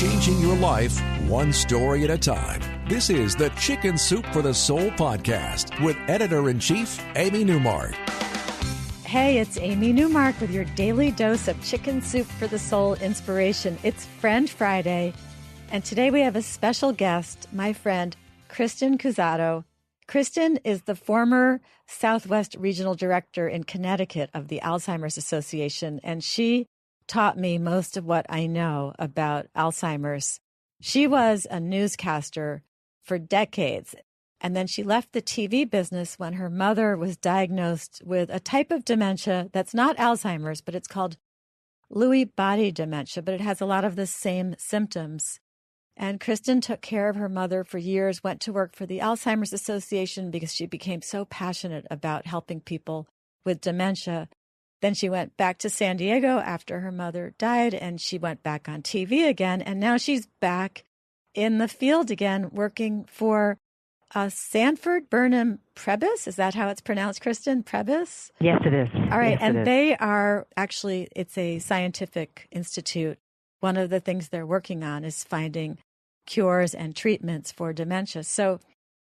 changing your life one story at a time. This is the Chicken Soup for the Soul podcast with Editor-in-Chief Amy Newmark. Hey, it's Amy Newmark with your daily dose of Chicken Soup for the Soul inspiration. It's Friend Friday, and today we have a special guest, my friend, Kristen Cusato. Kristen is the former Southwest Regional Director in Connecticut of the Alzheimer's Association, and she taught me most of what I know about Alzheimer's. She was a newscaster for decades, and then she left the TV business when her mother was diagnosed with a type of dementia that's not Alzheimer's, but it's called Lewy body dementia, but it has a lot of the same symptoms. And Kristen took care of her mother for years, went to work for the Alzheimer's Association because she became so passionate about helping people with dementia. Then she went back to San Diego after her mother died, and she went back on TV again. And now she's back in the field again, working for Sanford Burnham Prebys. Is that how it's pronounced, Kristen? Prebys? Yes, it is. All right. Yes, and they are actually, it's a scientific institute. One of the things they're working on is finding cures and treatments for dementia. So,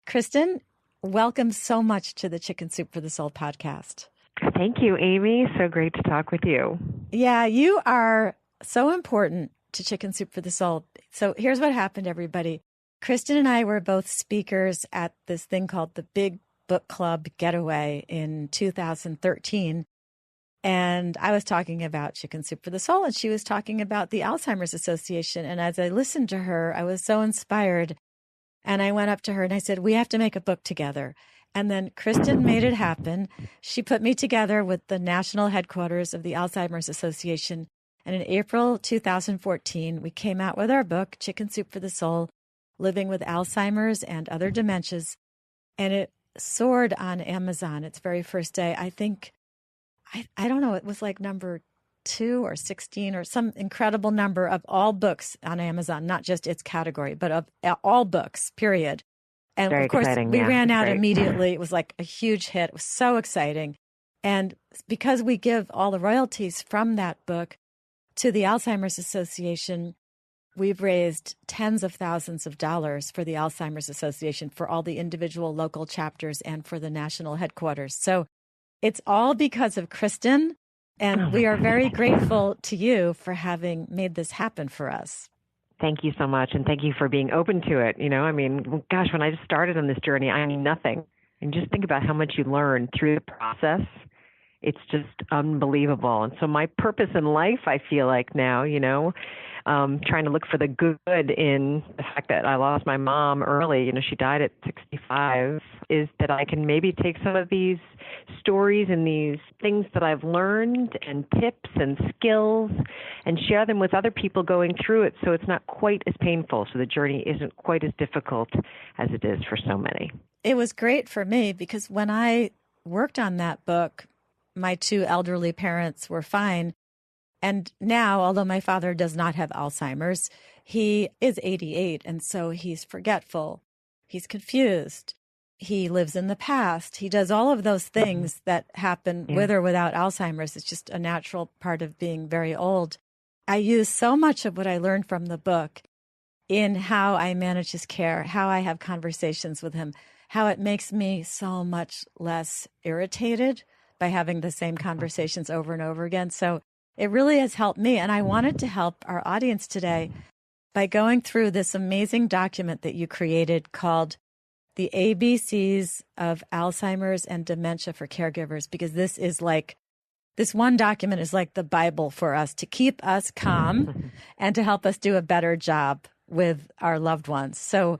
Kristen, welcome so much to the Chicken Soup for the Soul podcast. Thank you, Amy. So great to talk with you. Yeah, you are so important to Chicken Soup for the Soul. So here's what happened, everybody. Kristen and I were both speakers at this thing called the Big Book Club Getaway in 2013. And I was talking about Chicken Soup for the Soul, and she was talking about the Alzheimer's Association. And as I listened to her, I was so inspired. And I went up to her and I said, we have to make a book together. And then Kristen made it happen. She put me together with the national headquarters of the Alzheimer's Association. And in April 2014, we came out with our book, Chicken Soup for the Soul, Living with Alzheimer's and Other Dementias. And it soared on Amazon its very first day. I think, I don't know, it was like number 2 or 16 or some incredible number of all books on Amazon, not just its category, but of all books, period. And Very of course, exciting. we ran out Great. immediately. It was like a huge hit. It was so exciting. And because we give all the royalties from that book to the Alzheimer's Association, we've raised tens of thousands of dollars for the Alzheimer's Association, for all the individual local chapters and for the national headquarters. So it's all because of Kristen, and we are very grateful to you for having made this happen for us. Thank you so much, and thank you for being open to it. You know, I mean, gosh, when I just started on this journey, I knew nothing. And just think about how much you learn through the process. It's just unbelievable. And so my purpose in life, I feel like now, trying to look for the good in the fact that I lost my mom early, she died at 65, is that I can maybe take some of these stories and these things that I've learned and tips and skills and share them with other people going through it, so it's not quite as painful, so the journey isn't quite as difficult as it is for so many. It was great for me because when I worked on that book, my 2 elderly parents were fine. And now, although my father does not have Alzheimer's, he is 88, and so he's forgetful, he's confused, he lives in the past, he does all of those things that happen with or without Alzheimer's. It's just a natural part of being very old. I use so much of what I learned from the book in how I manage his care, how I have conversations with him, how it makes me so much less irritated by having the same conversations over and over again. So it really has helped me. And I wanted to help our audience today by going through this amazing document that you created called The ABCs of Alzheimer's and Dementia for Caregivers, because this one document is like the Bible for us to keep us calm and to help us do a better job with our loved ones. So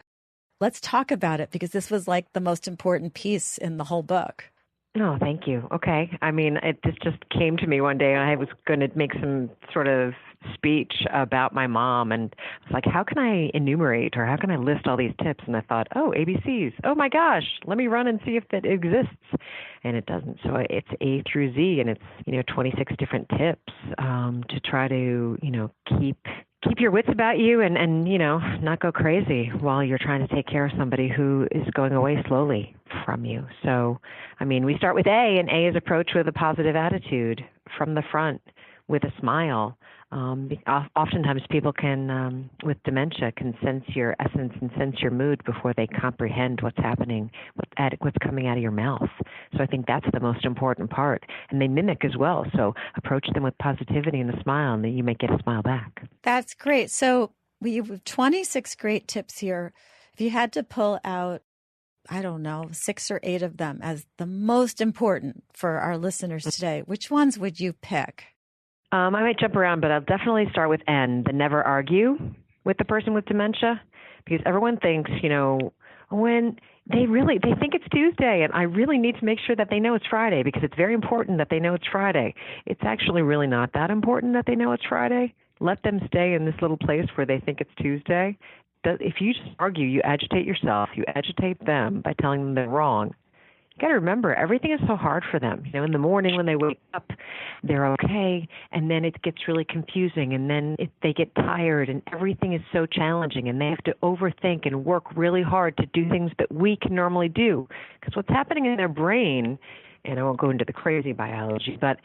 let's talk about it, because this was like the most important piece in the whole book. Oh, thank you. Okay. I mean, this just came to me one day, and I was going to make some sort of speech about my mom, and I was like, how can I enumerate or how can I list all these tips? And I thought, ABCs. Oh my gosh, let me run and see if that exists. And it doesn't. So it's A through Z, and it's, 26 different tips to try to, keep your wits about you and not go crazy while you're trying to take care of somebody who is going away slowly from you. So, I mean, we start with A, and A is approach with a positive attitude from the front. with a smile. Oftentimes people can, with dementia, can sense your essence and sense your mood before they comprehend what's happening, what's coming out of your mouth. So I think that's the most important part. And they mimic as well. So approach them with positivity and a smile, and then you may get a smile back. That's great. So we have 26 great tips here. If you had to pull out, I don't know, 6 or 8 of them as the most important for our listeners today, which ones would you pick? I might jump around, but I'll definitely start with N, the never argue with the person with dementia, because everyone thinks, when they think it's Tuesday, and I really need to make sure that they know it's Friday because it's very important that they know it's Friday. It's actually really not that important that they know it's Friday. Let them stay in this little place where they think it's Tuesday. If you just argue, you agitate yourself, you agitate them by telling them they're wrong. You got to remember, everything is so hard for them. In the morning when they wake up, they're okay, and then it gets really confusing, and then they get tired, and everything is so challenging, and they have to overthink and work really hard to do things that we can normally do. Because what's happening in their brain, and I won't go into the crazy biology, but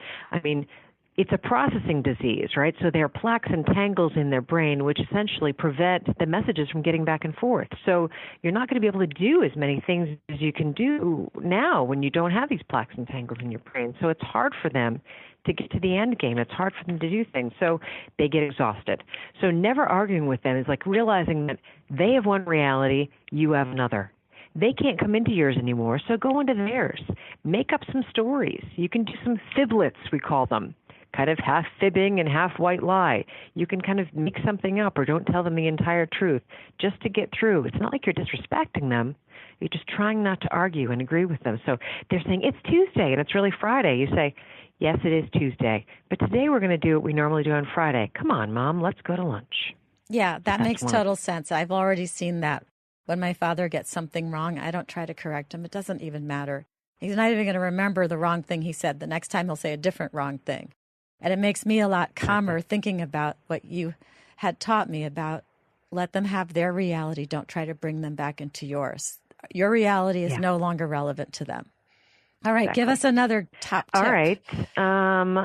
it's a processing disease, right? So there are plaques and tangles in their brain which essentially prevent the messages from getting back and forth. So you're not going to be able to do as many things as you can do now when you don't have these plaques and tangles in your brain. So it's hard for them to get to the end game. It's hard for them to do things. So they get exhausted. So never arguing with them is like realizing that they have one reality, you have another. They can't come into yours anymore, so go into theirs. Make up some stories. You can do some fiblets, we call them. Kind of half fibbing and half white lie. You can kind of make something up or don't tell them the entire truth just to get through. It's not like you're disrespecting them. You're just trying not to argue and agree with them. So they're saying, it's Tuesday and it's really Friday. You say, yes, it is Tuesday, but today we're going to do what we normally do on Friday. Come on, Mom, let's go to lunch. Yeah, that makes total sense. I've already seen that. When my father gets something wrong, I don't try to correct him. It doesn't even matter. He's not even going to remember the wrong thing he said. The next time he'll say a different wrong thing. And it makes me a lot calmer thinking about what you had taught me about let them have their reality. Don't try to bring them back into yours. Your reality is no longer relevant to them. All right. Exactly. Give us another top tip. All right.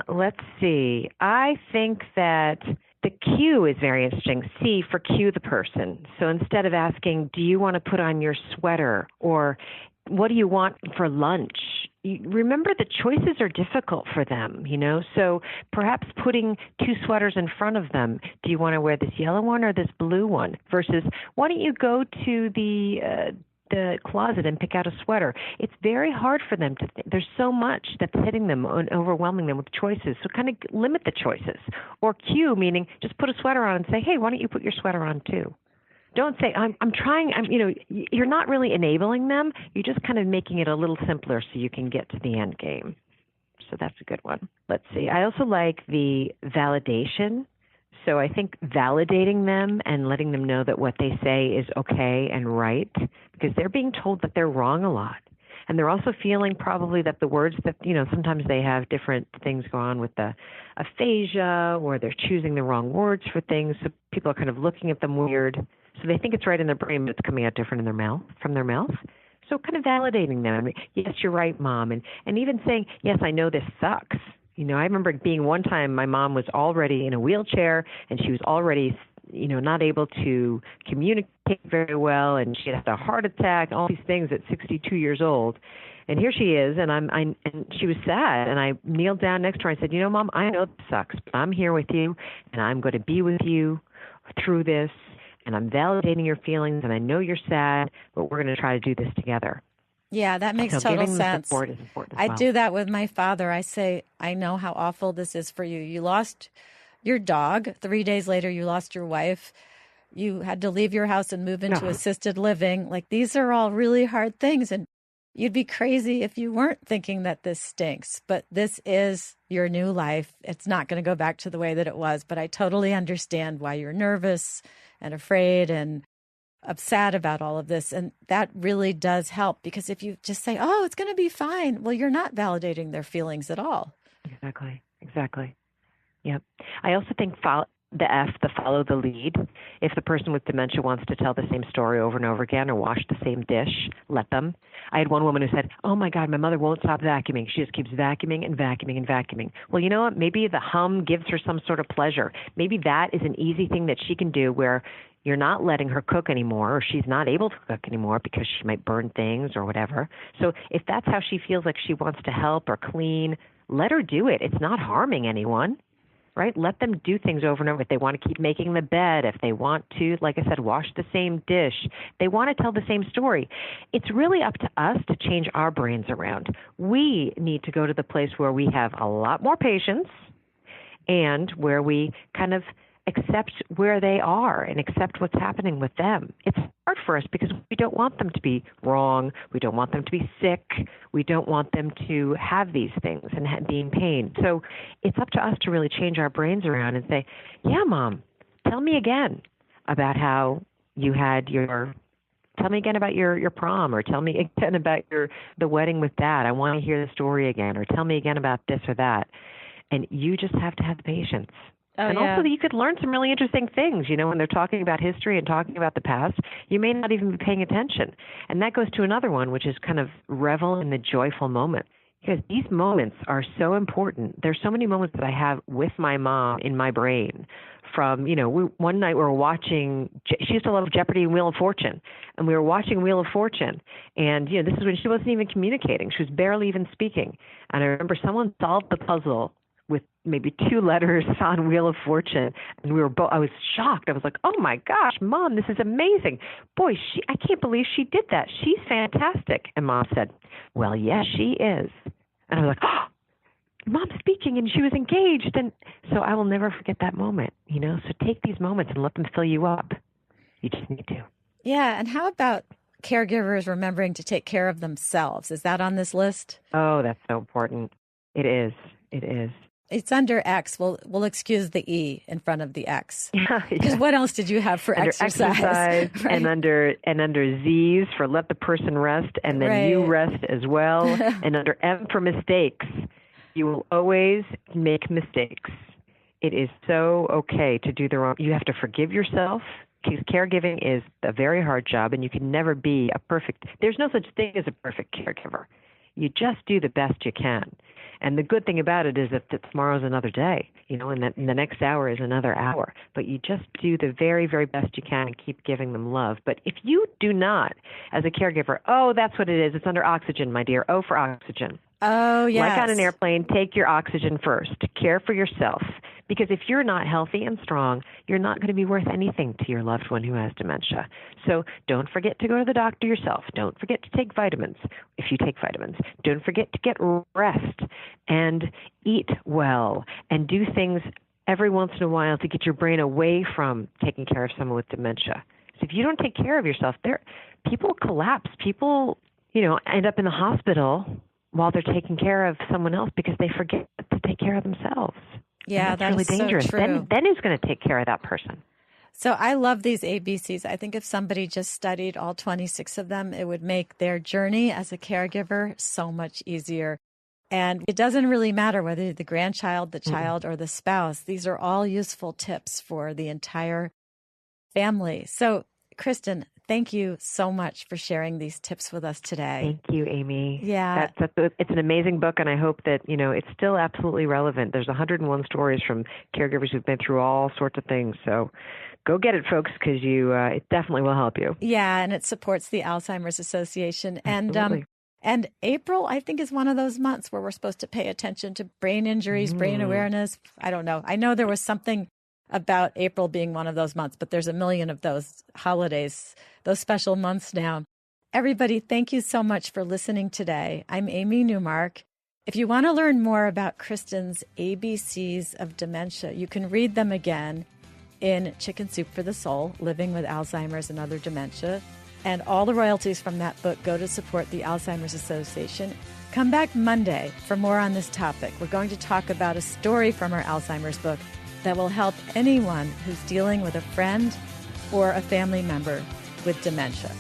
Let's see. I think that the cue is very interesting. C for cue the person. So instead of asking, do you want to put on your sweater, or what do you want for lunch? Remember, the choices are difficult for them, so perhaps putting 2 sweaters in front of them. Do you want to wear this yellow one or this blue one? Versus, why don't you go to the closet and pick out a sweater? It's very hard for them to think. There's so much that's hitting them and overwhelming them with choices. So kind of limit the choices. Or cue, meaning just put a sweater on and say, hey, why don't you put your sweater on too? Don't say, I'm trying, you're not really enabling them. You're just kind of making it a little simpler so you can get to the end game. So that's a good one. Let's see. I also like the validation. So I think validating them and letting them know that what they say is okay and right, because they're being told that they're wrong a lot. And they're also feeling probably that the words that, sometimes they have different things go on with the aphasia, or they're choosing the wrong words for things. So people are kind of looking at them weird. So they think it's right in their brain, but it's coming out different in their mouth, from their mouth. So kind of validating them. Yes, you're right, Mom. And even saying, yes, I know this sucks. I remember being one time, my mom was already in a wheelchair, and she was already, not able to communicate very well, and she had a heart attack, all these things at 62 years old. And here she is, and she was sad, and I kneeled down next to her and I said, Mom, I know this sucks, but I'm here with you, and I'm going to be with you through this, and I'm validating your feelings, and I know you're sad, but we're going to try to do this together. Yeah, that makes total sense. Support is important I do that with my father. I say, I know how awful this is for you. You lost your dog. 3 days later, you lost your wife. You had to leave your house and move into assisted living. Like, these are all really hard things. And you'd be crazy if you weren't thinking that this stinks. But this is your new life. It's not going to go back to the way that it was. But I totally understand why you're nervous and afraid and upset about all of this. And that really does help, because if you just say, oh, it's going to be fine, well, you're not validating their feelings at all. Exactly. Yep. I also think the follow the lead. If the person with dementia wants to tell the same story over and over again or wash the same dish, let them. I had one woman who said, oh my God, my mother won't stop vacuuming. She just keeps vacuuming and vacuuming and vacuuming. Well, you know what? Maybe the hum gives her some sort of pleasure. Maybe that is an easy thing that she can do where you're not letting her cook anymore, or she's not able to cook anymore because she might burn things or whatever. So if that's how she feels like she wants to help or clean, let her do it. It's not harming anyone, right? Let them do things over and over. If they want to keep making the bed, if they want to, like I said, wash the same dish, they want to tell the same story. It's really up to us to change our brains around. We need to go to the place where we have a lot more patience and where we kind of accept where they are and accept what's happening with them. It's hard for us because we don't want them to be wrong. We don't want them to be sick. We don't want them to have these things and be in pain. So it's up to us to really change our brains around and say, yeah, Mom, tell me again about how you had tell me again about your prom, or tell me again about the wedding with Dad. I want to hear the story again, or tell me again about this or that. And you just have to have the patience. And also that you could learn some really interesting things, when they're talking about history and talking about the past, you may not even be paying attention. And that goes to another one, which is kind of revel in the joyful moment. Because these moments are so important. There's so many moments that I have with my mom in my brain from, one night we were watching, she used to love Jeopardy and Wheel of Fortune. And we were watching Wheel of Fortune. And, this is when she wasn't even communicating. She was barely even speaking. And I remember someone solved the puzzle with maybe 2 letters on Wheel of Fortune. And I was shocked. I was like, oh my gosh, Mom, this is amazing. Boy, I can't believe she did that. She's fantastic. And Mom said, well, yes, she is. And I was like, oh, Mom's speaking and she was engaged. And so I will never forget that moment, So take these moments and let them fill you up. You just need to. Yeah. And how about caregivers remembering to take care of themselves? Is that on this list? Oh, that's so important. It is. It is. It's under X. We'll excuse the E in front of the X. Because Yeah. what else did you have for under exercise? Right? and under Z's for let the person rest, and then you rest as well. And under M for mistakes. You will always make mistakes. It is so okay to do the wrong. You have to forgive yourself, because caregiving is a very hard job, and you can never be there's no such thing as a perfect caregiver. You just do the best you can. And the good thing about it is that tomorrow's another day, and the next hour is another hour. But you just do the very, very best you can and keep giving them love. But if you do not, as a caregiver, that's what it is. It's under oxygen, my dear. O for oxygen. Oh, yes. Like on an airplane, take your oxygen first. Care for yourself. Because if you're not healthy and strong, you're not going to be worth anything to your loved one who has dementia. So don't forget to go to the doctor yourself. Don't forget to take vitamins if you take vitamins. Don't forget to get rest and eat well and do things every once in a while to get your brain away from taking care of someone with dementia. So if you don't take care of yourself, people collapse. People, end up in the hospital while they're taking care of someone else because they forget to take care of themselves. Yeah, that's really dangerous. So true. Then who's going to take care of that person? So I love these ABCs. I think if somebody just studied all 26 of them, it would make their journey as a caregiver so much easier. And it doesn't really matter whether you're the grandchild, the child, or the spouse. These are all useful tips for the entire family. So, Kristen, thank you so much for sharing these tips with us today. Thank you, Amy. Yeah. It's an amazing book, and I hope that, it's still absolutely relevant. There's 101 stories from caregivers who've been through all sorts of things. So go get it, folks, because it definitely will help you. Yeah, and it supports the Alzheimer's Association. Absolutely. And April, I think, is one of those months where we're supposed to pay attention to brain injuries, brain awareness. I don't know. I know there was something about April being one of those months, but there's a million of those holidays, those special months now. Everybody, thank you so much for listening today. I'm Amy Newmark. If you want to learn more about Kristen's ABCs of Dementia, you can read them again in Chicken Soup for the Soul, Living with Alzheimer's and Other Dementia. And all the royalties from that book go to support the Alzheimer's Association. Come back Monday for more on this topic. We're going to talk about a story from our Alzheimer's book that will help anyone who's dealing with a friend or a family member with dementia.